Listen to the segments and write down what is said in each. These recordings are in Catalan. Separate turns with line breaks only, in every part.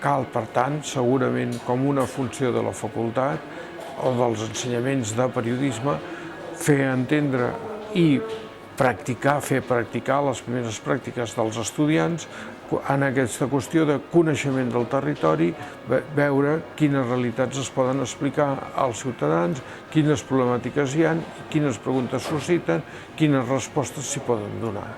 cal, per tant, segurament com una funció de la facultat o dels ensenyaments de periodisme, fer entendre i practicar, fer practicar les primeres pràctiques dels estudiants en aquesta qüestió de coneixement del territori, veure quines realitats es poden explicar als ciutadans, quines problemàtiques hi ha, quines preguntes susciten, quines respostes s'hi poden donar.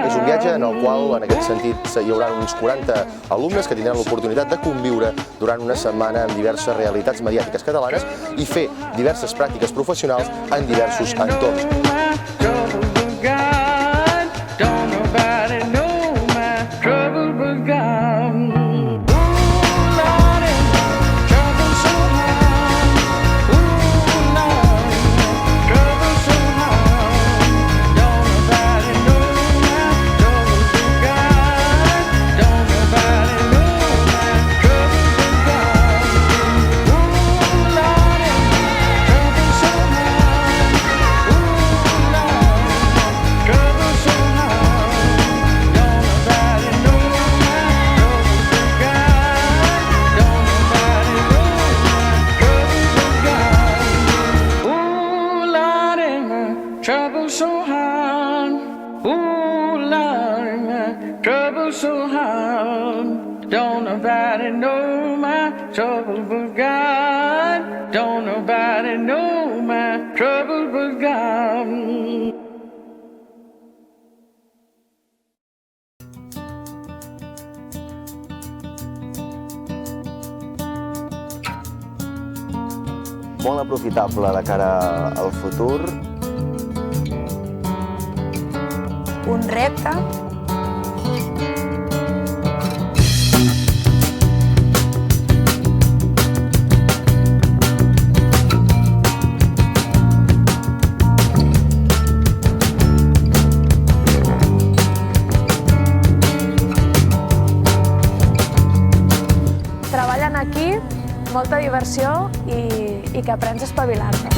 És un viatge en el qual, en aquest sentit, hi haurà uns 40 alumnes que tindran l'oportunitat de conviure durant una setmana amb diverses realitats mediàtiques catalanes i fer diverses pràctiques professionals en diversos entorns. Don't nobody know my trouble but God. Don't nobody know my trouble but God. Molt aprofitable de cara al futur.
Un repte. Treballen aquí, molta diversió i que aprens a espavilar-te.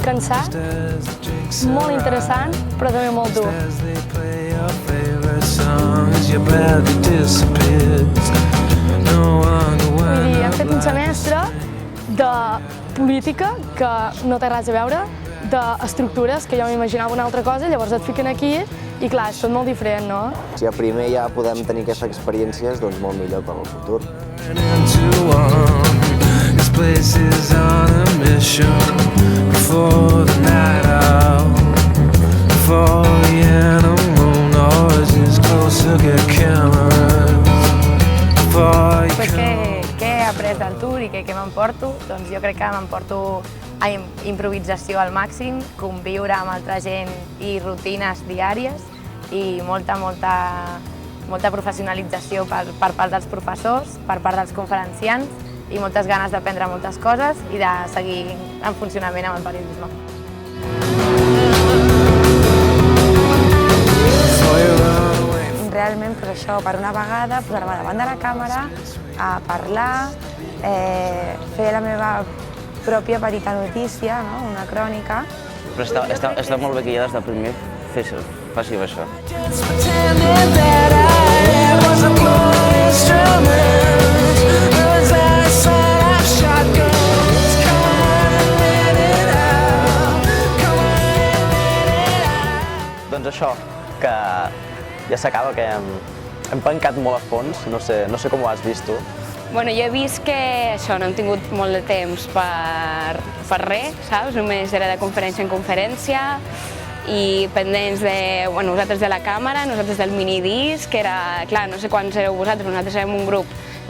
Cansat, molt interessant, però també molt dur. Vull dir, hem fet un semestre de política que no té res a veure, d'estructures que jo m'imaginava una altra cosa, llavors et fiquen aquí i clar, és tot molt diferent, no?
Si a primer ja podem tenir aquestes experiències, doncs molt millor per al futur.
Què he après del tour i què m'emporto? Doncs jo crec que m'emporto a improvisació al màxim, conviure amb altra gent i rutines diàries i molta professionalització per part dels professors, per part dels conferenciants i moltes ganes d'aprendre moltes coses i de seguir en funcionament amb el periodisme. Realment, per això, per una vegada, posar-me davant de la càmera, a parlar, fer la meva pròpia petita notícia, una crònica.
Però està molt bé que ja des de primer faci això. Doncs això, que ja s'acaba, que hem pencat molt a fons, no sé com ho has vist tu.
Bueno, jo he vist que això, no hem tingut molt de temps per res, saps? Només era de conferència en conferència i pendents de, bueno, nosaltres de la càmera, nosaltres del minidisc, que era, clar, no sé quants éreu vosaltres, però nosaltres érem un grup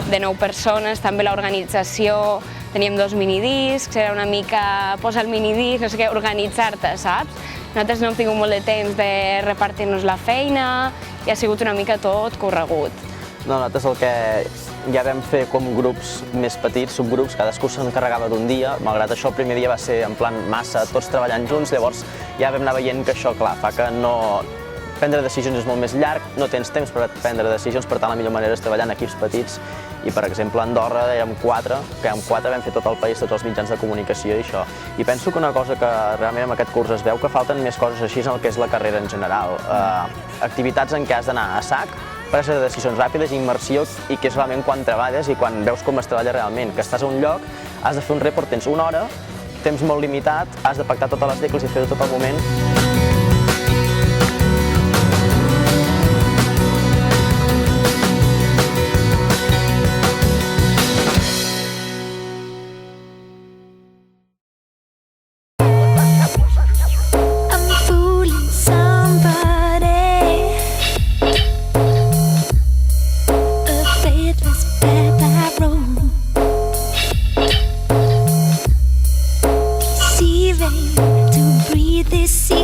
de 9 persones, també l'organització, teníem 2 minidiscs, era una mica posar el minidisc, no sé què, organitzar-te, saps? Nosaltres no hem tingut molt de temps de repartir-nos la feina i ha sigut una mica tot corregut.
No, nosaltres el que ja vam fer com grups més petits, subgrups, cadascú s'encarregava d'un dia, malgrat això el primer dia va ser en plan massa, tots treballant junts, llavors ja vam anar veient que això, clar, fa que no... Prendre decisions és molt més llarg, no tens temps per prendre decisions, per tant la millor manera és treballar en equips petits i, per exemple, a Andorra érem 4, que amb 4 vam fer tot el país, tots els mitjans de comunicació i això. I penso que una cosa que realment en aquest curs es veu que falten més coses així en el que és la carrera en general. Activitats en què has d'anar a sac, presa de decisions ràpides, immersió, i que és realment quan treballes i quan veus com es treballa realment, que estàs a un lloc, has de fer un report, tens una hora, temps molt limitat, has de pactar totes les tecles i fer-ho tot al moment.
To breathe this sea.